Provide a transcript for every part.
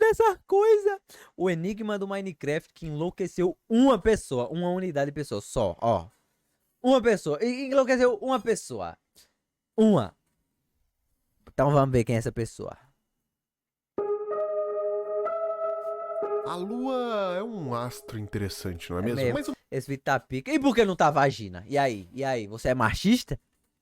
dessa coisa. O enigma do Minecraft que enlouqueceu uma pessoa, uma unidade de pessoa só, ó. Uma pessoa, enlouqueceu uma pessoa. Uma. Então vamos ver quem é essa pessoa. A Lua é um astro interessante, não é, mesmo? Mesmo. Mais ou Esse vídeo tá pica. E por que não tá vagina? E aí? E aí? Você é machista?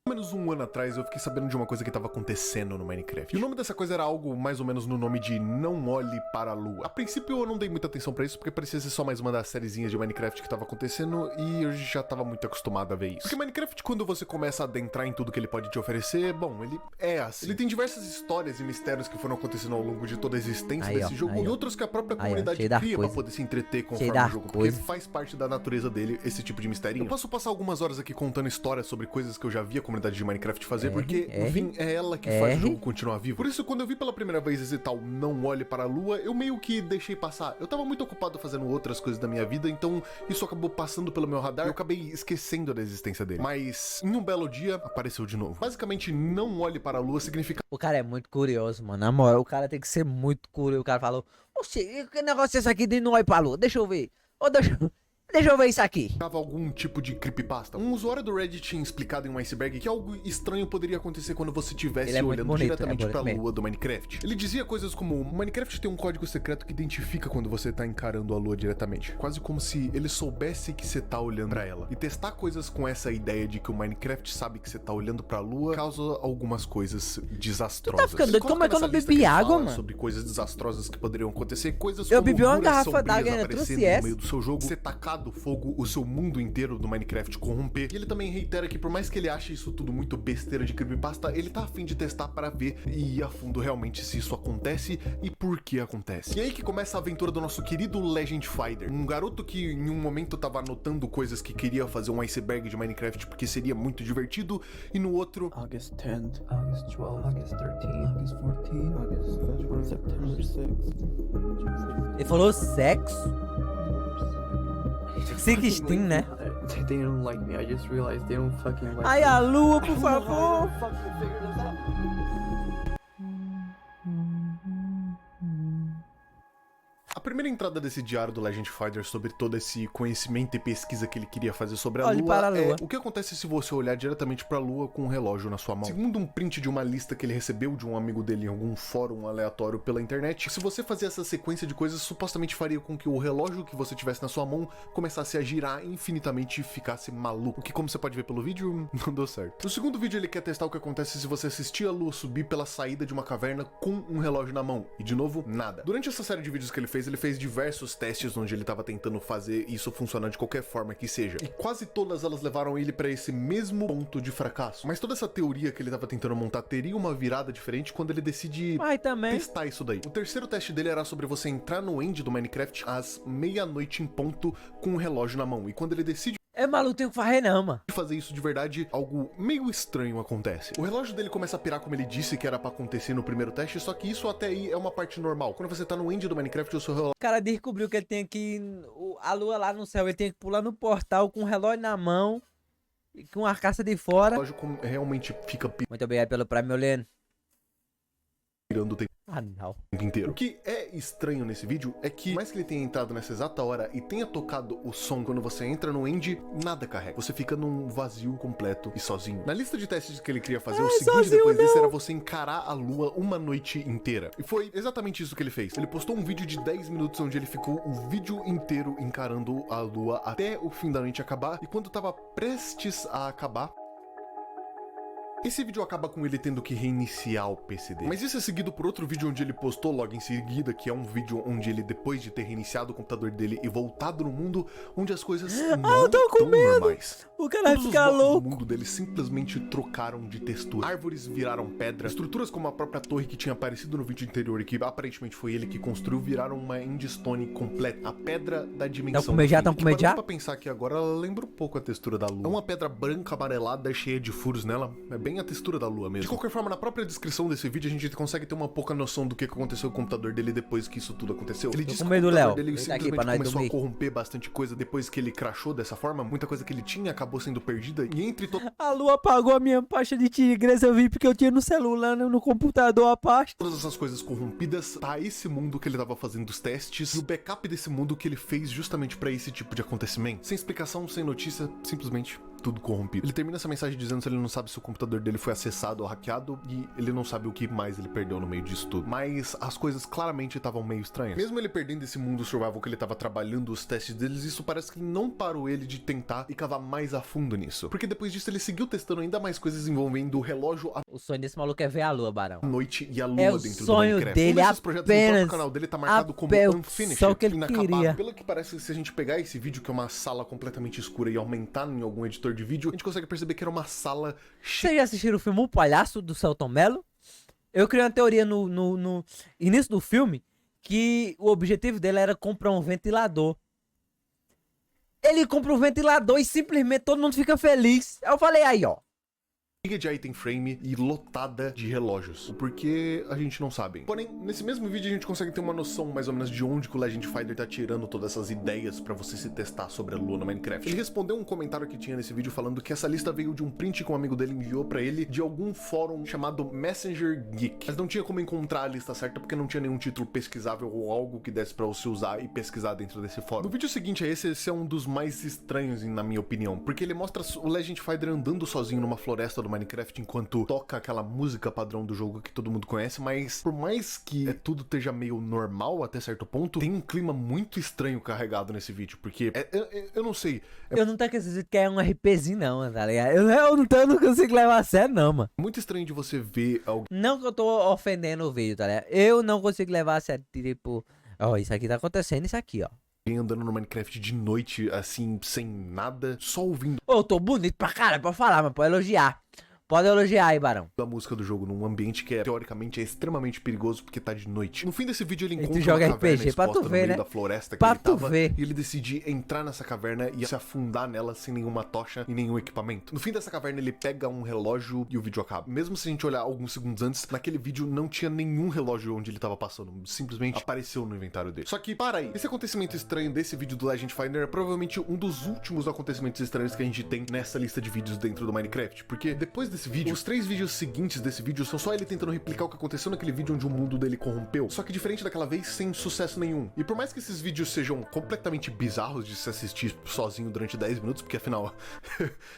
menos um ano atrás eu fiquei sabendo de uma coisa que tava acontecendo no Minecraft. E o nome dessa coisa era algo mais ou menos no nome de Não Olhe para a Lua. A princípio eu não dei muita atenção pra isso, porque parecia ser só mais uma das sériezinhas de Minecraft que tava acontecendo e eu já tava muito acostumado a ver isso. Porque Minecraft, quando você começa a adentrar em tudo que ele pode te oferecer, bom, ele é assim. Ele tem diversas histórias e mistérios que foram acontecendo ao longo de toda a existência Aí, ó, desse jogo aí, e ó. outros que a própria Aí, ó, comunidade cheio da cria pra coisa. poder se entreter conforme Cheio da o jogo, porque coisa. faz parte da natureza dele esse tipo de mistério. Eu posso passar algumas horas aqui contando histórias sobre coisas que eu já vi a comunidade de Minecraft fazer, porque no fim é ela que faz o jogo continuar vivo. Por isso, quando eu vi pela primeira vez esse tal Não Olhe para a Lua, eu meio que deixei passar. Eu tava muito ocupado fazendo outras coisas da minha vida, então isso acabou passando pelo meu radar e eu acabei esquecendo da existência dele. Mas em um belo dia, apareceu de novo. Basicamente, Não Olhe para a Lua significa... O cara é muito curioso, mano. Na moral, o cara tem que ser muito curioso. O cara falou, oxe, que negócio é esse aqui de não olhar pra lua? Deixa eu ver. Ô, deixa eu ver isso aqui. algum tipo de creepypasta. Um usuário do Reddit tinha explicado em um iceberg que algo estranho poderia acontecer quando você estivesse olhando diretamente pra lua do Minecraft. Ele dizia coisas como: o Minecraft tem um código secreto que identifica quando você tá encarando a lua diretamente. Quase como se ele soubesse que você tá olhando pra ela. E testar coisas com essa ideia de que o Minecraft sabe que você tá olhando pra lua causa algumas coisas desastrosas. Tu tá ficando doido? Como é que eu não bebi água, mano? Sobre coisas desastrosas que poderiam acontecer, coisas Eu como bebi uma figuras garrafa d'água sombrias ainda, aparecendo trouxe no meio do seu jogo, ser tacado fogo, o seu mundo inteiro do Minecraft corromper. E ele também reitera que por mais que ele ache isso tudo muito besteira de creepypasta, ele tá a fim de testar para ver e ir a fundo realmente se isso acontece e por que acontece. E aí que começa a aventura do nosso querido Legend Fighter, um garoto que em um momento tava anotando coisas que queria fazer um iceberg de Minecraft porque seria muito divertido, e no outro... August 10th, August 12th, August 13th, August 14th, August 15th, September 6th. Ele falou sexo? 16, né? They don't like me. I just realized they don't fucking like Ai, me. a lua, por favor. A primeira entrada desse diário do Legend Fighter sobre todo esse conhecimento e pesquisa que ele queria fazer sobre a Olhe lua, para a lua. é o que acontece se você olhar diretamente para a lua com um relógio na sua mão. Segundo um print de uma lista que ele recebeu de um amigo dele em algum fórum aleatório pela internet, se você fazer essa sequência de coisas, supostamente faria com que o relógio que você tivesse na sua mão começasse a girar infinitamente e ficasse maluco. O que, como você pode ver pelo vídeo, não deu certo. No segundo vídeo ele quer testar o que acontece se você assistir a lua subir pela saída de uma caverna com um relógio na mão. E de novo, nada. Durante essa série de vídeos que ele fez diversos testes onde ele tava tentando fazer isso funcionar de qualquer forma que seja. E quase todas elas levaram ele pra esse mesmo ponto de fracasso. Mas toda essa teoria que ele tava tentando montar teria uma virada diferente quando ele decide testar isso daí. O terceiro teste dele era sobre você entrar no end do Minecraft às meia-noite em ponto com um relógio na mão. E quando ele decide É maluco, tem que fazer não, mano. fazer isso de verdade, algo meio estranho acontece. O relógio dele começa a pirar como ele disse que era pra acontecer no primeiro teste, só que isso até aí é uma parte normal. Quando você tá no end do Minecraft, o seu relógio O cara descobriu que ele tem que a lua lá no céu, ele tem que pular no portal com o relógio na mão e com a caça de fora. realmente fica Muito obrigado pelo Prime, Oleno. pirando o tempo Ah, não. inteiro. O que é estranho nesse vídeo é que, por mais que ele tenha entrado nessa exata hora e tenha tocado o som quando você entra no end, nada carrega. Você fica num vazio completo e sozinho. Na lista de testes que ele queria fazer, o seguinte sozinho depois disso não. era você encarar a lua uma noite inteira. E foi exatamente isso que ele fez. Ele postou um vídeo de 10 minutos onde ele ficou o vídeo inteiro encarando a lua até o fim da noite acabar, e quando tava prestes a acabar, esse vídeo acaba com ele tendo que reiniciar o PC dele. Mas isso é seguido por outro vídeo onde ele postou logo em seguida, que é um vídeo onde ele, depois de ter reiniciado o computador dele e voltado no mundo, onde as coisas não eu tô com tão medo. normais. O cara vai Todos os ficar blocos do louco. mundo dele simplesmente trocaram de textura. Árvores viraram pedra. Estruturas como a própria torre que tinha aparecido no vídeo anterior e que aparentemente foi ele que construiu, viraram uma endstone completa. A pedra da dimensão. Tão com medo já, tão com medo já? Pra pensar que agora ela lembra um pouco a textura da lua. É uma pedra branca amarelada cheia de furos nela. É bem bem a textura da lua mesmo. De qualquer forma, na própria descrição desse vídeo, a gente consegue ter uma pouca noção do que aconteceu com o computador dele depois que isso tudo aconteceu. Ele disse que o medo, computador Léo. dele Deita aqui simplesmente pra nós começou a dormir. corromper bastante coisa depois que ele crashou dessa forma. Muita coisa que ele tinha acabou sendo perdida. E entre A lua apagou a minha pasta de tigres, eu vi porque eu tinha no celular, no computador a pasta. todas essas coisas corrompidas, tá esse mundo que ele tava fazendo os testes, e o backup desse mundo que ele fez justamente pra esse tipo de acontecimento. Sem explicação, sem notícia, simplesmente tudo corrompido. Ele termina essa mensagem dizendo se ele não sabe se o computador dele foi acessado ou hackeado, e ele não sabe o que mais ele perdeu no meio disso tudo. Mas as coisas claramente estavam meio estranhas. Mesmo ele perdendo esse mundo survival que ele tava trabalhando os testes deles, isso parece que não parou ele de tentar e cavar mais a fundo nisso. Porque depois disso ele seguiu testando ainda mais coisas envolvendo o relógio, a O sonho desse maluco é ver a lua, Barão. noite e a lua É o dentro do sonho Minecraft. dele, Um desses projetos no apenas próprio canal dele tá marcado como Unfinished, só o que ele inacabado. queria. Pelo que parece, se a gente pegar esse vídeo, que é uma sala completamente escura, e aumentar em algum editor de vídeo, a gente consegue perceber que era uma sala cheia. Vocês já assistiram o filme O Palhaço, do Selton Mello? Eu criei uma teoria no início do filme que o objetivo dele era comprar um ventilador. Ele compra um ventilador e simplesmente todo mundo fica feliz. Eu falei aí, ó. De item frame e lotada de relógios. O porquê a gente não sabe. Porém, nesse mesmo vídeo a gente consegue ter uma noção mais ou menos de onde que o Legend Finder tá tirando todas essas ideias pra você se testar sobre a lua no Minecraft. Ele respondeu um comentário que tinha nesse vídeo falando que essa lista veio de um print que um amigo dele enviou pra ele de algum fórum chamado Messenger Geek. Mas não tinha como encontrar a lista certa porque não tinha nenhum título pesquisável ou algo que desse pra você usar e pesquisar dentro desse fórum. No vídeo seguinte a esse é um dos mais estranhos na minha opinião, porque ele mostra o Legend Finder andando sozinho numa floresta do Minecraft enquanto toca aquela música padrão do jogo que todo mundo conhece, mas por mais que tudo esteja meio normal até certo ponto, tem um clima muito estranho carregado nesse vídeo, porque eu não sei, Eu não tô acreditando que é um RPzinho não, tá ligado? Eu não consigo levar a sério não, mano. muito estranho de você ver alguém Não que eu tô ofendendo o vídeo, tá ligado? Eu não consigo levar a sério, tipo... Ó, isso aqui tá acontecendo, isso aqui, ó. andando no Minecraft de noite, assim, sem nada, só ouvindo Ô, eu tô bonito pra caralho, pode falar, mas pode elogiar. Pode elogiar aí, Barão. a música do jogo num ambiente que teoricamente é extremamente perigoso porque tá de noite. No fim desse vídeo ele tu encontra joga uma caverna RPG pra tu exposta no ver, meio né? da floresta que Pra ele tu tava ver. e ele decide entrar nessa caverna e se afundar nela sem nenhuma tocha e nenhum equipamento. No fim dessa caverna ele pega um relógio e o vídeo acaba. Mesmo se a gente olhar alguns segundos antes, naquele vídeo não tinha nenhum relógio onde ele tava passando, simplesmente apareceu no inventário dele. Só que, para aí, esse acontecimento estranho desse vídeo do Legend Finder é provavelmente um dos últimos acontecimentos estranhos que a gente tem nessa lista de vídeos dentro do Minecraft, porque depois desse vídeo, os 3 vídeos seguintes desse vídeo são só ele tentando replicar o que aconteceu naquele vídeo onde o mundo dele corrompeu, só que diferente daquela vez, sem sucesso nenhum. E por mais que esses vídeos sejam completamente bizarros de se assistir sozinho durante 10 minutos, porque afinal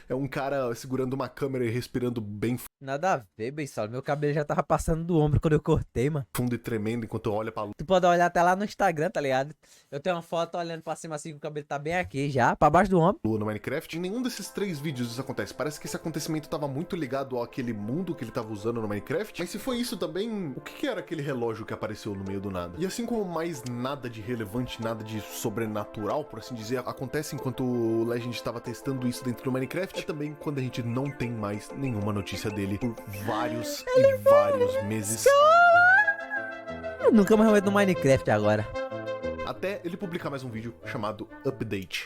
é um cara segurando uma câmera e respirando bem Nada a ver, Bensal. Meu cabelo já tava passando do ombro quando eu cortei, mano. fundo e tremendo enquanto olha pra lua Tu pode olhar até lá no Instagram, tá ligado? Eu tenho uma foto olhando pra cima assim, com o cabelo tá bem aqui já, pra baixo do ombro. no Minecraft. Em nenhum desses 3 vídeos isso acontece. Parece que esse acontecimento tava muito ligado àquele mundo que ele tava usando no Minecraft. Mas se foi isso também, o que era aquele relógio que apareceu no meio do nada? E assim como mais nada de relevante, nada de sobrenatural, por assim dizer, acontece enquanto o Legend estava testando isso dentro do Minecraft, é também quando a gente não tem mais nenhuma notícia dele por vários e vários meses. Eu nunca mais vou ver no Minecraft agora. Até ele publicar mais um vídeo chamado Update.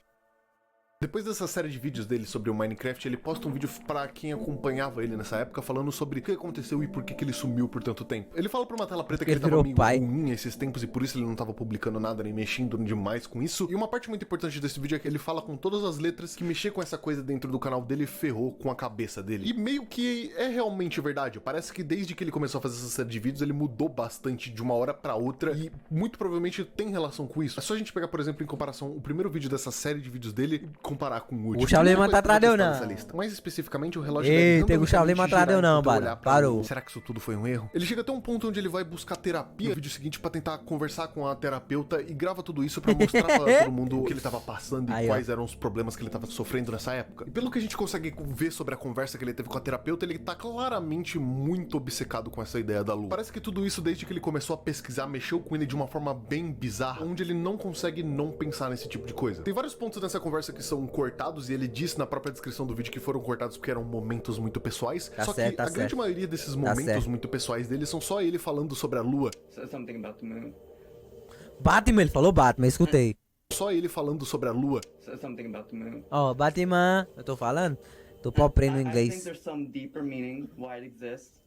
Depois dessa série de vídeos dele sobre o Minecraft, ele posta um vídeo pra quem acompanhava ele nessa época, falando sobre o que aconteceu e por que ele sumiu por tanto tempo. Ele fala pra uma tela preta que ele tava virou meio pai. ruim esses tempos e por isso ele não tava publicando nada nem mexendo demais com isso. E uma parte muito importante desse vídeo é que ele fala com todas as letras que mexer com essa coisa dentro do canal dele ferrou com a cabeça dele. E meio que é realmente verdade. Parece que desde que ele começou a fazer essa série de vídeos, ele mudou bastante de uma hora pra outra e muito provavelmente tem relação com isso. É só a gente pegar, por exemplo, em comparação o primeiro vídeo dessa série de vídeos dele e comparar com o último. O Shaolin Primeira tá coisa que eu vou atrás de eu testar não. nessa lista. Mais especificamente o relógio Ei, dele. tem o Shaolin atrás de eu não, Barão. Parou. Será que isso tudo foi um erro? Ele chega até um ponto onde ele vai buscar terapia no vídeo seguinte pra tentar conversar com a terapeuta e grava tudo isso pra mostrar pra todo mundo o que ele tava passando e Aí, ó. quais eram os problemas que ele tava sofrendo nessa época. E pelo que a gente consegue ver sobre a conversa que ele teve com a terapeuta, ele tá claramente muito obcecado com essa ideia da lua. Parece que tudo isso, desde que ele começou a pesquisar, mexeu com ele de uma forma bem bizarra, onde ele não consegue não pensar nesse tipo de coisa. Tem vários pontos nessa conversa que são cortados e ele disse na própria descrição do vídeo que foram cortados porque eram momentos muito pessoais. Tá Só certo, que tá a grande certo. maioria desses momentos certo. muito pessoais dele são só ele falando sobre a lua. Said something about the moon. Batman, ele falou Batman, escutei. Só ele falando sobre a lua. Said something about the moon. Ó, Batman, eu tô falando. Tô pobre no I think inglês. there's some deeper meaning why it exists.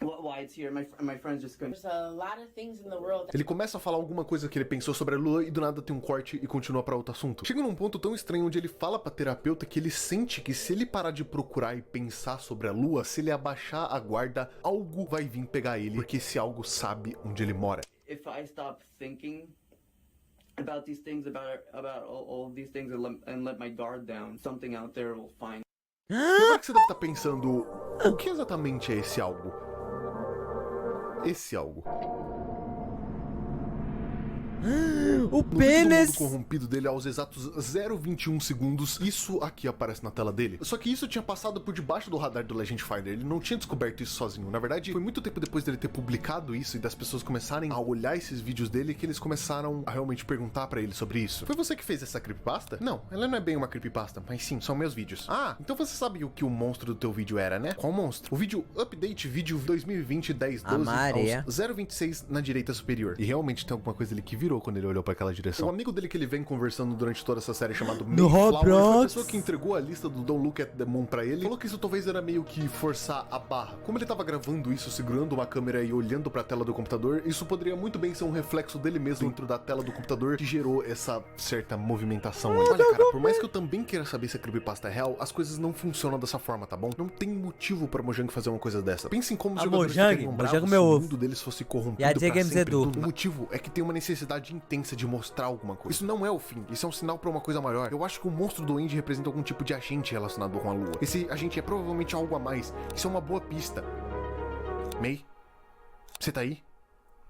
Why it's here. My friends just couldn't. There's a lot of things in the world Ele começa a falar alguma coisa que ele pensou sobre a lua e do nada tem um corte e continua pra outro assunto. Chega num ponto tão estranho onde ele fala pra terapeuta que ele sente que se ele parar de procurar e pensar sobre a lua, se ele abaixar a guarda, algo vai vir pegar ele, porque esse algo sabe onde ele mora. If I stop thinking about these things, about all these things, and let my guard down, something out there will find. E agora que você deve estar pensando, o que exatamente é esse algo? Esse algo. O No vídeo do pênis! mundo corrompido dele aos exatos 0,21 segundos, isso aqui aparece na tela dele. Só que isso tinha passado por debaixo do radar do Legend Finder, ele não tinha descoberto isso sozinho. Na verdade, foi muito tempo depois dele ter publicado isso e das pessoas começarem a olhar esses vídeos dele que eles começaram a realmente perguntar pra ele sobre isso. Foi você que fez essa creepypasta? Não, ela não é bem uma creepypasta, mas sim, são meus vídeos. Ah, então você sabe o que o monstro do teu vídeo era, né? Qual monstro? O vídeo Update Vídeo 2020-1012 A Maria. aos 0,26 na direita superior. E realmente tem alguma coisa ali que virou quando ele olhou pra aquela direção. O amigo dele que ele vem conversando durante toda essa série chamado Mayflower foi a Roblox. pessoa que entregou a lista do Don't Look at the Moon pra ele. Falou que isso talvez era meio que forçar a barra. Como ele tava gravando isso, segurando uma câmera e olhando pra tela do computador, isso poderia muito bem ser um reflexo dele mesmo dentro da tela do computador que gerou essa certa movimentação aí. Olha, cara, por mais que eu também queira saber se a creepypasta é real, as coisas não funcionam dessa forma, tá bom? Não tem motivo pra Mojang fazer uma coisa dessa. Pense em como os A jogadores Mojang, ficariam Mojang bravos meu se o ovo. mundo deles fosse corrompido E a pra J Games sempre. Edu. O motivo é que tem uma necessidade intensa de mostrar alguma coisa. Isso não é o fim, isso é um sinal pra uma coisa maior. Eu acho que o monstro do Andy representa algum tipo de agente relacionado com a lua. Esse agente é provavelmente algo a mais. Isso é uma boa pista. May? Você tá aí?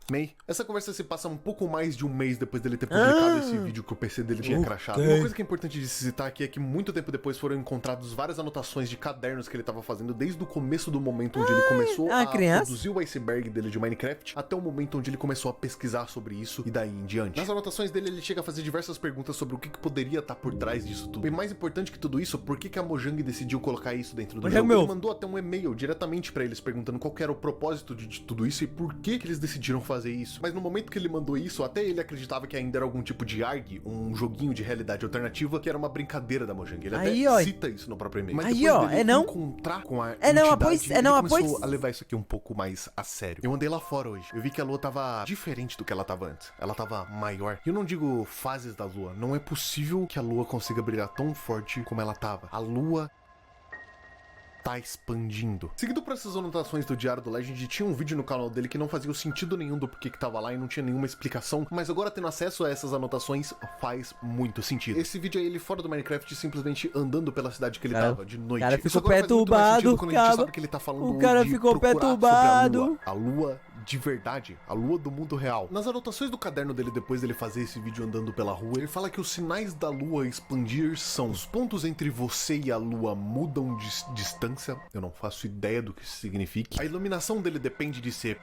May? Essa conversa se passa um pouco mais de um mês depois dele ter publicado esse vídeo que o PC dele tinha crashado. Uma coisa que é importante de se citar aqui é que muito tempo depois foram encontrados várias anotações de cadernos que ele tava fazendo desde o começo do momento onde ele começou a criança? produzir o iceberg dele de Minecraft até o momento onde ele começou a pesquisar sobre isso e daí em diante. Nas anotações dele ele chega a fazer diversas perguntas sobre o que poderia estar por trás disso tudo. E mais importante que tudo isso, por que a Mojang decidiu colocar isso dentro do Mojang jogo? meu. Ele mandou até um e-mail diretamente pra eles perguntando qual que era o propósito de tudo isso e por que eles decidiram fazer isso. Mas no momento que ele mandou isso, até ele acreditava que ainda era algum tipo de ARG, um joguinho de realidade alternativa, que era uma brincadeira da Mojang. Ele Aí, até ó. cita isso no próprio e-mail. Mas Aí, depois ó, dele é não? encontrar com a É não, entidade, após- é ele não, começou após- a levar isso aqui um pouco mais a sério. Eu andei lá fora hoje. Eu vi que a lua tava diferente do que ela tava antes. Ela tava maior. E eu não digo fases da lua. Não é possível que a lua consiga brilhar tão forte como ela tava. A lua tá expandindo. Seguido por essas anotações do Diário do Legend, tinha um vídeo no canal dele que não fazia o sentido nenhum do porquê que tava lá e não tinha nenhuma explicação, mas agora tendo acesso a essas anotações faz muito sentido. Esse vídeo é ele fora do Minecraft simplesmente andando pela cidade que ele Cara, tava de noite. cara Isso ficou agora faz muito mais perturbado, sentido quando a gente cara. sabe que ele tá falando O cara de ficou procurar sobre perturbado. a lua de verdade, a lua do mundo real. Nas anotações do caderno dele depois dele fazer esse vídeo andando pela rua, ele fala que os sinais da lua expandir são os pontos entre você e a lua mudam de distância. Eu não faço ideia do que isso significa. A iluminação dele depende de ser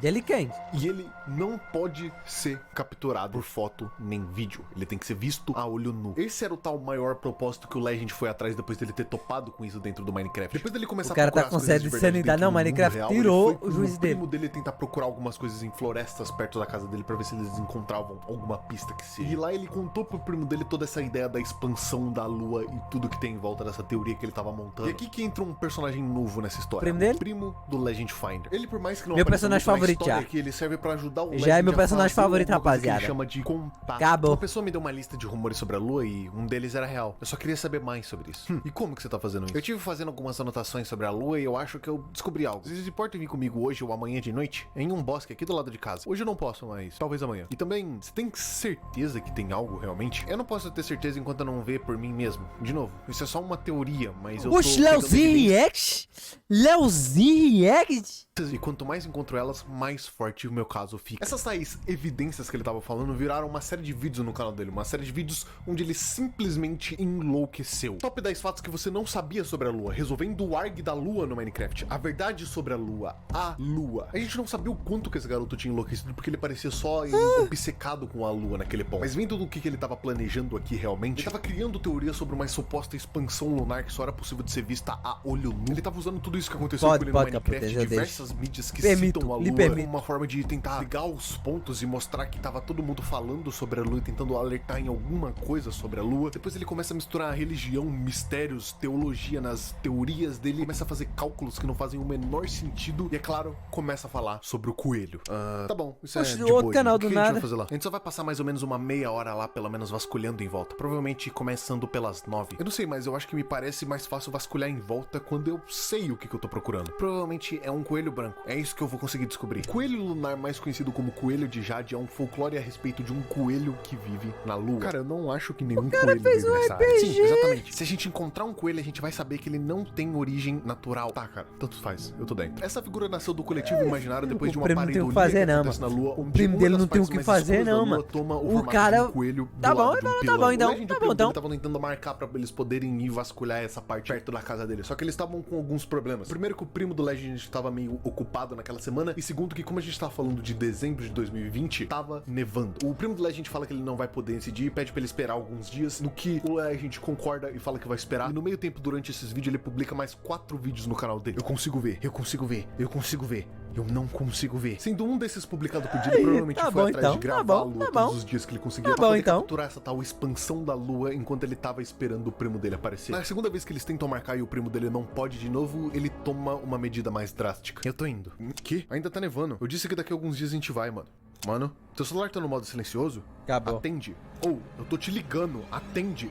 Dele quem? e ele não pode ser capturado por foto nem vídeo. Ele tem que ser visto a olho nu. Esse era o tal maior propósito que o Legend foi atrás depois dele ter topado com isso dentro do Minecraft. Depois dele começar O cara a procurar tá com as coisas sede de verdade sanidade. dentro Não, do mundo Minecraft real, tirou ele foi o com juiz dele. primo dele tentar procurar algumas coisas em florestas perto da casa dele pra ver se eles encontravam alguma pista que seja. E lá ele contou pro primo dele toda essa ideia da expansão da lua e tudo que tem em volta dessa teoria que ele tava montando. E aqui que entra um personagem novo nessa história. Primo dele? O primo do Legend Finder. Ele, por mais que não Meu apareça personagem muito na favorito história já. aqui, ele serve pra ajudar o Já é Legend meu a personagem fazer favorito, alguma coisa que ele rapaziada. chama de contato. Acabou. Uma pessoa me deu uma lista de rumores sobre a lua e um deles era real. Eu só queria saber mais sobre isso. E como que você tá fazendo isso? Eu tive fazendo algumas anotações sobre a lua e eu acho que eu descobri algo. Vocês importam vir comigo hoje ou amanhã de noite? Em um bosque aqui do lado de casa. Hoje eu não posso, mas talvez amanhã. E também, você tem certeza que tem algo realmente? Eu não posso ter certeza enquanto eu não ver por mim mesmo. De novo, isso é só uma teoria, mas eu tô Oxe, pegando Leozinho evidências. React? Leozinho React? E quanto mais encontro elas, mais forte o meu caso fica. Essas tais evidências que ele tava falando viraram uma série de vídeos no canal dele. Uma série de vídeos onde ele simplesmente enlouqueceu. Top 10 fatos que você não sabia sobre a lua. Resolvendo o ARG da lua no Minecraft. A verdade sobre a lua. A lua. A gente não sabia o quanto que esse garoto tinha enlouquecido porque ele parecia só obcecado com a lua naquele ponto. Mas vendo do que ele tava planejando aqui realmente, ele tava criando teoria sobre uma suposta expansão lunar que só era possível de ser vista a olho nu. Ele tava usando tudo isso que aconteceu Pode, com ele pode, no Minecraft, capitão, eu diversas mídias que Permito, citam a lhe lua permito. uma forma de tentar ligar os pontos e mostrar que tava todo mundo falando sobre a lua e tentando alertar em alguma coisa sobre a lua. Depois ele começa a misturar religião, mistérios, teologia nas teorias dele, começa a fazer cálculos que não fazem o menor sentido e, é claro, começa a falar sobre o coelho. Tá bom, isso Oxe, é de outro boa. canal O que do a gente nada. vai fazer lá? A gente só vai passar mais ou menos uma meia hora lá, pelo menos vasculhando em volta. Provavelmente começando pelas 9. Eu não sei, mas eu acho que me parece mais fácil vasculhar em volta quando eu sei o que eu tô procurando. Provavelmente é um coelho branco. É isso que eu vou conseguir descobrir. Coelho lunar, mais conhecido como coelho de Jade, é um folclore a respeito de um coelho que vive na lua. Cara, eu não acho que nenhum coelho vive nessa área. Sim, exatamente. Se a gente encontrar um coelho, a gente vai saber que ele não tem origem natural. Tá, cara, tanto faz. Eu tô dentro. Essa figura nasceu do coletivo imaginário depois de uma primo não tem o pareidolia que fazer, que não, acontece na lua. O primo dele não tem o que fazer, não, mano. O cara... Coelho Tá bom, tá bom, então. Tá bom, então. Estavam tentando marcar pra eles poderem ir vasculhar essa parte perto da casa dele. Só que eles estavam com alguns problemas. Primeiro que o primo do Legend estava meio ocupado naquela semana. E segundo que, como a gente tava falando de dezembro de 2020, tava nevando. O primo do Legend fala que ele não vai poder decidir e pede pra ele esperar alguns dias. No que o Legend concorda e fala que vai esperar. E no meio tempo, durante esses vídeos, ele publica mais 4 vídeos no canal dele. Eu consigo ver, eu consigo ver, eu consigo ver. Eu não consigo ver. Sendo um desses publicado por dia, ele provavelmente tá foi bom, atrás então. de gravar a lua todos os dias que ele conseguia Tá pra bom, poder então. capturar essa tal expansão da lua enquanto ele tava esperando o primo dele aparecer. Na segunda vez que eles tentam marcar e o primo dele não pode de novo, ele toma uma medida mais drástica. Eu tô indo. Que? Ainda tá nevando. Eu disse que daqui a alguns dias a gente vai, mano. Mano, teu celular tá no modo silencioso? Acabou. Atende. Ou, eu tô te ligando. Atende.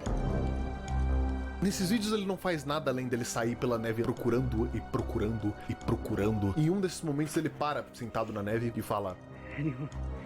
Nesses vídeos ele não faz nada além dele sair pela neve procurando e procurando e procurando. E em um desses momentos ele para sentado na neve e fala...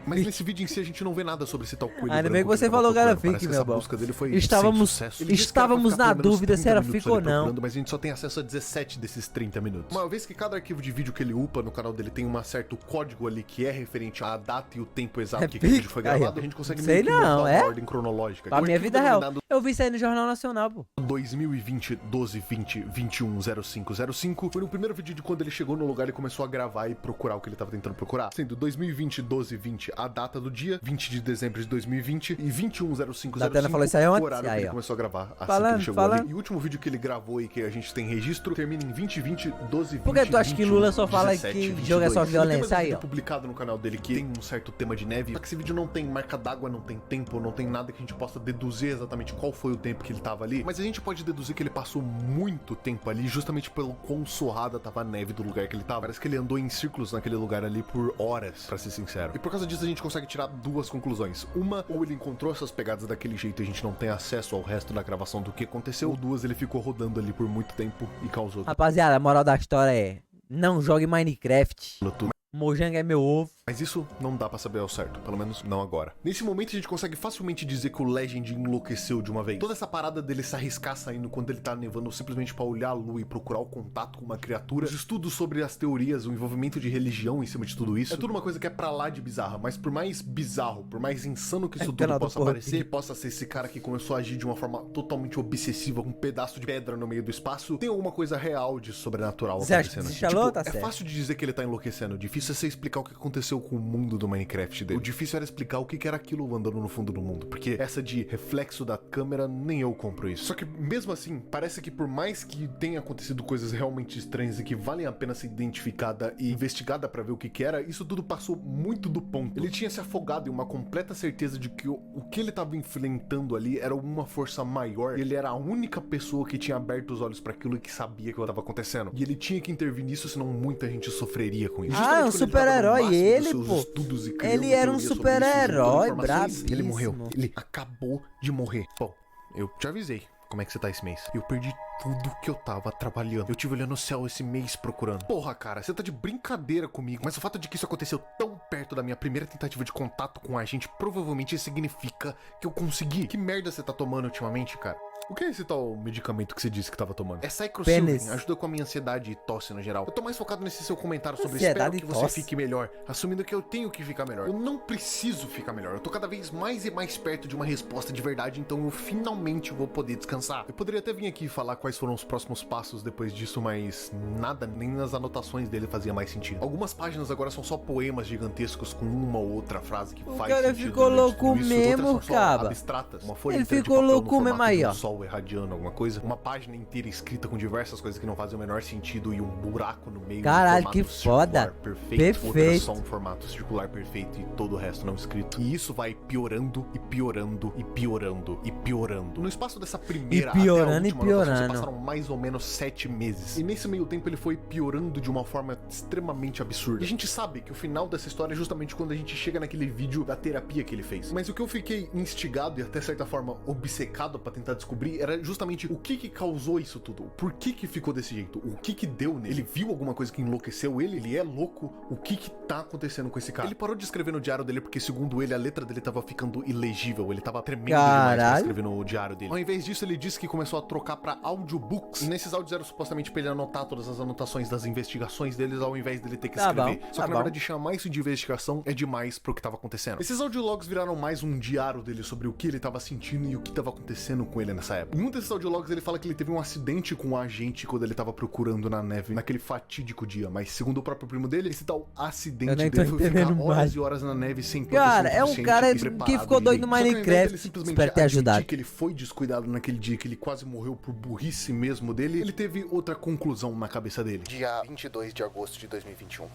Mas nesse vídeo em si a gente não vê nada sobre esse tal coelho Ainda bem que branco você ele tava falou que era procurando. Parece fique, que meu essa bom. busca dele foi Estávamos- sem sucesso. Ele disse que estávamos era pra ficar na pelo menos dúvida 30 se era minutos fique ou ali não. procurando, mas a gente só tem acesso a 17 desses 30 minutos. Uma vez que cada arquivo de vídeo que ele upa no canal dele tem um certo código ali que é referente à data e o tempo exato É que aquele vídeo fique? foi Aí, gravado, ó. a gente consegue Sei meio que não, montar é? uma ordem cronológica. Pra O minha arquivo vida real. denominado Eu vi isso aí no Jornal Nacional, pô. 2020 12 20 21 0505 foi no primeiro vídeo de quando ele chegou no lugar e começou a gravar e procurar o que ele tava tentando procurar. Sendo 2020 12 20 a data do dia, 20 de dezembro de 2020 e 21 0505 Datena falou isso aí o ontem. horário que Aí, ele ó. começou a gravar assim Falando, que ele chegou falando. ali. E o último vídeo que ele gravou e que a gente tem registro termina em 2020 12 20 Por que tu acha que Lula só fala 17, que 22. jogo é só Tem violência? mais Aí, vídeo ó. publicado no canal dele que tem um certo tema de neve, só que esse vídeo não tem marca d'água, não tem tempo, não tem nada que a gente possa deduzir exatamente qual foi o tempo que ele tava ali, mas a gente pode deduzir que ele passou muito tempo ali justamente pelo quão surrada tava a neve do lugar que ele tava. Parece que ele andou em círculos naquele lugar ali por horas, pra ser sincero. E por causa disso a gente consegue tirar duas conclusões. Uma, ou ele encontrou essas pegadas daquele jeito e a gente não tem acesso ao resto da gravação do que aconteceu, ou duas, ele ficou rodando ali por muito tempo e causou Rapaziada, a moral da história é... Não jogue Minecraft. tudo. Mojang é meu ovo. Mas isso não dá pra saber ao certo, pelo menos não agora. Nesse momento a gente consegue facilmente dizer que o Legend enlouqueceu de uma vez. Toda essa parada dele se arriscar saindo quando ele tá nevando simplesmente pra olhar a lua e procurar o contato com uma criatura, os estudos sobre as teorias, o envolvimento de religião em cima de tudo isso, é tudo uma coisa que é pra lá de bizarra, mas por mais bizarro, por mais insano que isso tudo canal do possa porra. parecer, possa ser esse cara que começou a agir de uma forma totalmente obsessiva com um pedaço de pedra no meio do espaço, tem alguma coisa real de sobrenatural Você acha que acontecendo. desenchalou? Tá é certo. fácil de dizer que ele tá enlouquecendo, difícil é você explicar o que aconteceu com o mundo do Minecraft dele. O difícil era explicar o que era aquilo andando no fundo do mundo, porque essa de reflexo da câmera, nem eu compro isso. Só que mesmo assim, parece que por mais que tenha acontecido coisas realmente estranhas e que valem a pena ser identificada e investigada pra ver o que era, isso tudo passou muito do ponto. Ele tinha se afogado em uma completa certeza de que o que ele tava enfrentando ali era uma força maior, e ele era a única pessoa que tinha aberto os olhos pra aquilo e que sabia que estava acontecendo. E ele tinha que intervir nisso, senão muita gente sofreria com isso. Ah, é um Justamente quando ele tava no super-herói, máximo dos ele, seus pô. estudos e criando Ele era um teorias sobre isso, super-herói, juntando informações, e ele morreu. brabíssimo. Ele acabou de morrer. Bom, eu te avisei. Como é que você tá esse mês? Eu perdi tudo que eu tava trabalhando. Eu tive olhando no céu esse mês procurando. Porra, cara, você tá de brincadeira comigo. Mas o fato de que isso aconteceu tão perto da minha primeira tentativa de contato com a gente provavelmente significa que eu consegui. Que merda você tá tomando ultimamente, cara? O que é esse tal medicamento que você disse que tava tomando? É Cyclosilvin, Pênis. ajuda com a minha ansiedade e tosse no geral. Eu tô mais focado nesse seu comentário sobre Ansiedade espero que e você tosse? fique melhor, assumindo que eu tenho que ficar melhor. Eu não preciso ficar melhor, eu tô cada vez mais e mais perto de uma resposta de verdade, então eu finalmente vou poder descansar. Eu poderia até vir aqui falar quais foram os próximos passos depois disso, mas nada, nem nas anotações dele fazia mais sentido. Algumas páginas agora são só poemas gigantescos com uma ou outra frase que O faz cara sentido ficou durante louco tudo isso, mesmo, outras são só caba. abstratas. Uma folha Ele inteira de ficou papel no louco mesmo formato aí, de um ó. sol sol irradiando alguma coisa, uma página inteira escrita com diversas coisas que não fazem o menor sentido e um buraco no meio. Caralho, um que formato circular foda. Perfeito. Outra Perfeito. só um formato circular perfeito e todo o resto não escrito. E isso vai piorando e piorando e piorando e piorando. No espaço dessa primeira piorando até a última anotação, piorando. se passaram mais ou menos 7 meses. E nesse meio tempo ele foi piorando de uma forma extremamente absurda. E a gente sabe que o final dessa história é justamente quando a gente chega naquele vídeo da terapia que ele fez. Mas o que eu fiquei instigado e até certa forma obcecado pra tentar descobrir era justamente o que causou isso tudo. Por que ficou desse jeito? O que deu nele? Ele viu alguma coisa que enlouqueceu ele? Ele é louco? O que tá acontecendo com esse cara? Ele parou de escrever no diário dele porque, segundo ele, a letra dele tava ficando ilegível. Ele tava tremendo demais pra escrever no diário dele. Ao invés disso, ele disse que começou a trocar pra audiobooks. E nesses áudios era supostamente pra ele anotar todas as anotações das investigações deles, ao invés dele ter que Tá escrever. bom, Só que, na verdade, chamar isso de investigação é demais pro que tava acontecendo. Esses audiologs viraram mais um diário dele sobre o que ele tava sentindo e o que tava acontecendo com ele nessa época. Em um desses audiologs, ele fala que ele teve um acidente com um agente quando ele tava procurando na neve, naquele fatídico dia. Mas, segundo o próprio primo dele, esse tal Eu acidente nem tô dele foi ficar entendendo horas mais. e horas na neve sem proteção Cara, é um suficiente cara e preparado que ficou doido no direito. Só que ao invés Minecraft. dele simplesmente Espero ter admitir ajudado. que ele foi descuidado naquele dia, que ele quase morreu por burrice mesmo dele, ele teve outra conclusão na cabeça dele. Dia 22 de agosto de 2021.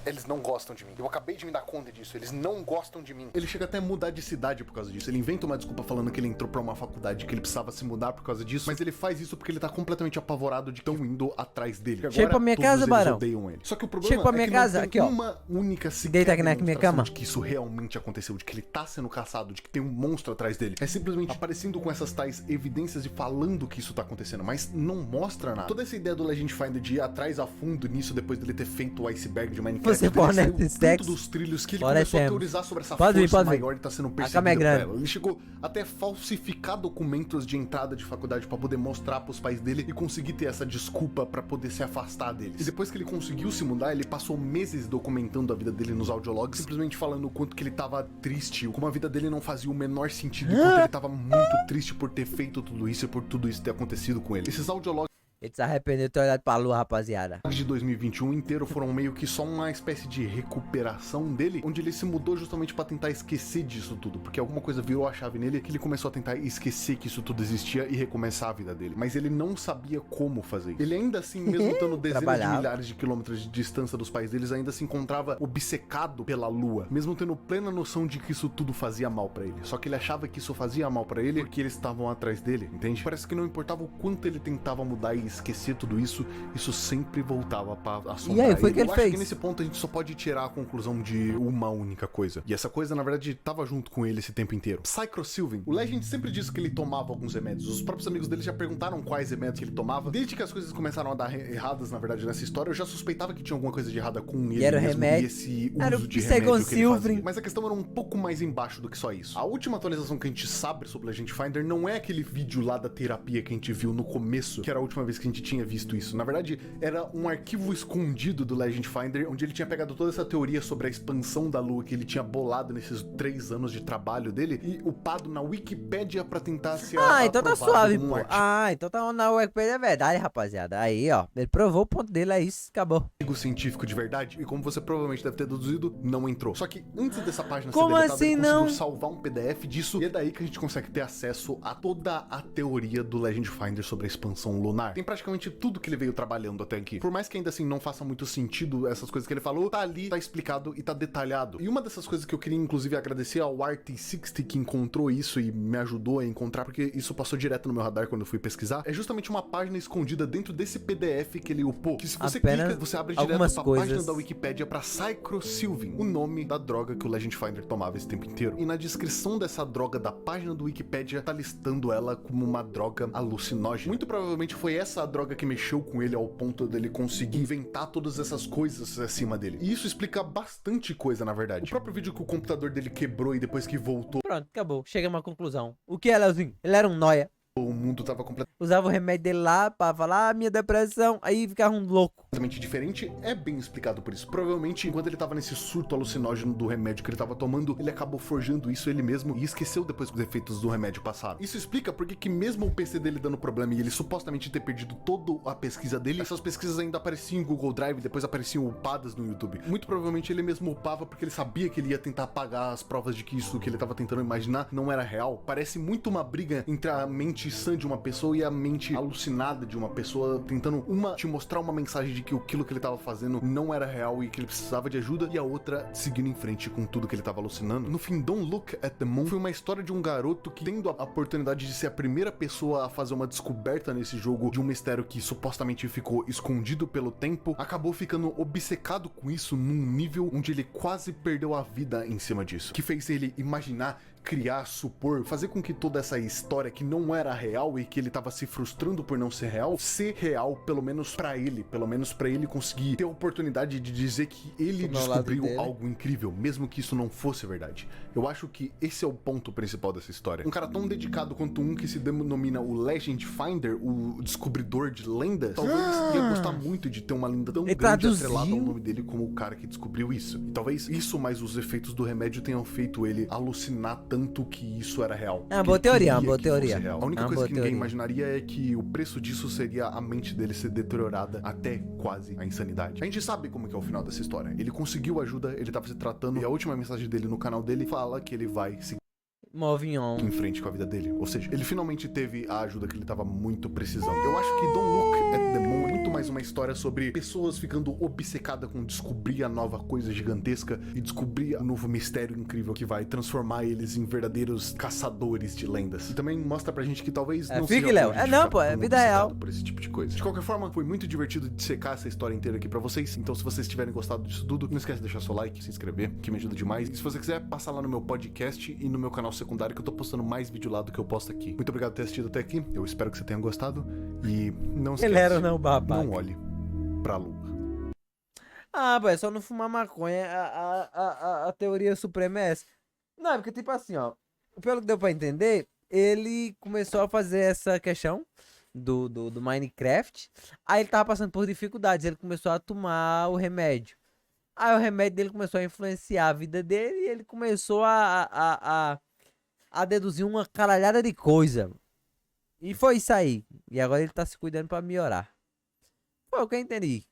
Eles não gostam de mim. Eu acabei de me dar conta disso. Eles não gostam de mim. Ele chega até a mudar de cidade por causa disso. Ele inventa uma desculpa falando que ele entrou pra uma faculdade, que ele precisava se mudar por causa disso. Mas ele faz isso porque ele tá completamente apavorado de que estão indo atrás dele. Chega Agora, pra minha todos casa, eles Barão. odeiam ele. Só que o problema Chega pra minha é que casa, não tem aqui, ó. uma única Deita aqui na minha demonstração cama. de que isso realmente aconteceu, de que ele tá sendo caçado, de que tem um monstro atrás dele. É simplesmente aparecendo com essas tais evidências e falando que isso tá acontecendo, mas não mostra nada. Toda essa ideia do Legend Finder de ir atrás a fundo nisso depois dele ter feito o iceberg de Minecraft, Você ele fornece saiu tanto sexo? dos trilhos que ele Fornecemos. começou a teorizar sobre essa Pode vir, força pode vir. maior que tá sendo A cama é perseguida por grande. ela. Ele chegou até a falsificar documentos de entrada de faculdade pra poder mostrar pros pais dele e conseguir ter essa desculpa pra poder se afastar deles. E depois que ele conseguiu se mudar, ele passou meses documentando a vida dele nos audiologs, simplesmente falando o quanto que ele tava triste, como a vida dele não fazia o menor sentido, e quanto ele tava muito triste por ter feito tudo isso e por tudo isso ter acontecido com ele. Esses audiologs Ele se arrependeu de ter olhado pra lua, rapaziada. de 2021 inteiro foram meio que só uma espécie de recuperação dele, onde ele se mudou justamente pra tentar esquecer disso tudo, porque alguma coisa virou a chave nele que ele começou a tentar esquecer que isso tudo existia e recomeçar a vida dele. Mas ele não sabia como fazer isso. Ele ainda assim, mesmo estando dezenas de Trabalhava. milhares de quilômetros de distância dos pais deles, ainda se encontrava obcecado pela lua, mesmo tendo plena noção de que isso tudo fazia mal pra ele. Só que ele achava que isso fazia mal pra ele porque eles estavam atrás dele, entende? Parece que não importava o quanto ele tentava mudar e esquecer tudo isso, isso sempre voltava pra assombrar E aí, foi o que ele Eu acho fez? que nesse ponto a gente só pode tirar a conclusão de uma única coisa. E essa coisa, na verdade, tava junto com ele esse tempo inteiro. Psychro-Sylvan. O Legend sempre disse que ele tomava alguns remédios. Os próprios amigos dele já perguntaram quais remédios que ele tomava. Desde que as coisas começaram a dar erradas, na verdade, nessa história, eu já suspeitava que tinha alguma coisa de errada com ele era o mesmo remédio. e esse Era o uso de remédio que ele Psycho-Sylvan. fazia. Mas a questão era um pouco mais embaixo do que só isso. A última atualização que a gente sabe sobre Legend Finder não é aquele vídeo lá da terapia que a gente viu no começo, que era a última vez que a gente tinha visto isso. Na verdade, era um arquivo escondido do Legend Finder, onde ele tinha pegado toda essa teoria sobre a expansão da Lua que ele tinha bolado nesses 3 anos de trabalho dele e upado na Wikipédia pra tentar ser Então tá aprovado suave, como um pô. artigo Então tá na Wikipedia, é verdade, rapaziada. Aí, ó. Ele provou o ponto dele, é isso, acabou. científico de verdade, e como você provavelmente deve ter deduzido, não entrou. Só que antes dessa página Como ser deletada, assim ele conseguiu não? salvar um PDF disso, e é daí que a gente consegue ter acesso a toda a teoria do Legend Finder sobre a expansão lunar. Tem praticamente tudo que ele veio trabalhando até aqui. Por mais que ainda assim não faça muito sentido essas coisas que ele falou, tá ali, tá explicado e tá detalhado. E uma dessas coisas que eu queria inclusive agradecer ao Arty60 que encontrou isso e me ajudou a encontrar, porque isso passou direto no meu radar quando eu fui pesquisar, é justamente uma página escondida dentro desse PDF que ele upou, que se você Apenas clica, você abre direto algumas pra coisas. página da Wikipédia pra Psychro-Sylvan, o nome da droga que o Legend Finder tomava esse tempo inteiro. E na descrição dessa droga da página do Wikipédia tá listando ela como uma droga alucinógena. Muito provavelmente foi essa a droga que mexeu com ele ao ponto dele conseguir inventar todas essas coisas acima dele. E isso explica bastante coisa, na verdade. O próprio vídeo que o computador dele quebrou e depois que voltou Pronto, acabou. Chega a uma conclusão. O que é, Leozinho? Ele era um nóia. o mundo tava completamente Usava o remédio dele lá pra falar, minha depressão. Aí ficava um louco. diferente, é bem explicado por isso. Provavelmente, enquanto ele tava nesse surto alucinógeno do remédio que ele tava tomando, ele acabou forjando isso ele mesmo e esqueceu depois que os efeitos do remédio passaram. Isso explica porque que mesmo o PC dele dando problema e ele supostamente ter perdido toda a pesquisa dele, essas pesquisas ainda apareciam em Google Drive e depois apareciam upadas no YouTube. Muito provavelmente ele mesmo upava porque ele sabia que ele ia tentar apagar as provas de que isso que ele tava tentando imaginar não era real. Parece muito uma briga entre a mente sã de uma pessoa e a mente alucinada de uma pessoa, tentando uma te mostrar uma mensagem de que aquilo que ele tava fazendo não era real e que ele precisava de ajuda, e a outra seguindo em frente com tudo que ele tava alucinando. No fim, Don't Look at the Moon foi uma história de um garoto que, tendo a oportunidade de ser a primeira pessoa a fazer uma descoberta nesse jogo de um mistério que supostamente ficou escondido pelo tempo, acabou ficando obcecado com isso num nível onde ele quase perdeu a vida em cima disso, que fez ele imaginar, criar, supor, fazer com que toda essa história que não era real e que ele tava se frustrando por não ser real, pelo menos pra ele conseguir ter a oportunidade de dizer que ele Tomar o lado descobriu dele. algo incrível, mesmo que isso não fosse verdade. Eu acho que esse é o ponto principal dessa história. Um cara tão dedicado quanto um que se denomina o Legend Finder, o descobridor de lendas, talvez ia gostar muito de ter uma lenda tão Ele grande traduziu. atrelada ao nome dele como o cara que descobriu isso. E talvez isso mais os efeitos do remédio tenham feito ele alucinar tanto que isso era real. É uma Que boa ele teoria, queria uma boa que fosse teoria. real. A É única uma coisa boa que ninguém teoria. imaginaria é que o preço disso seria a mente dele ser deteriorada até quase a insanidade. A gente sabe como que é o final dessa história. Ele conseguiu ajuda, ele tava se tratando, e a última mensagem dele no canal dele fala que ele vai seguir Move on. em frente com a vida dele. Ou seja, ele finalmente teve a ajuda que ele tava muito precisando. Eu acho que Don't Look at the Moon é muito mais uma história sobre pessoas ficando obcecadas com descobrir a nova coisa gigantesca e descobrir o novo mistério incrível que vai transformar eles em verdadeiros caçadores de lendas. E também mostra pra gente que talvez não fique, seja Léo. hoje de Não, ficar pô, é tão vida obcecado real. por esse tipo de coisa. De qualquer forma, foi muito divertido de secar essa história inteira aqui pra vocês. Então, se vocês tiverem gostado disso tudo, não esquece de deixar seu like, se inscrever, que me ajuda demais. E se você quiser, passa lá no meu podcast e no meu canal secundário, que eu tô postando mais vídeo lá do que eu posto aqui. Muito obrigado por ter assistido até aqui. Eu espero que você tenha gostado. E não esquece, Ele era não babaca. não olhe pra lua. Ah, pô, é só não fumar maconha. A teoria suprema é essa. Não, é porque, tipo assim, ó. Pelo que deu pra entender, ele começou a fazer essa questão do Minecraft. Aí ele tava passando por dificuldades. Ele começou a tomar o remédio. Aí o remédio dele começou a influenciar a vida dele. E ele começou a deduzir uma caralhada de coisa. E foi isso aí. E agora ele tá se cuidando pra melhorar. Foi o que eu entendi.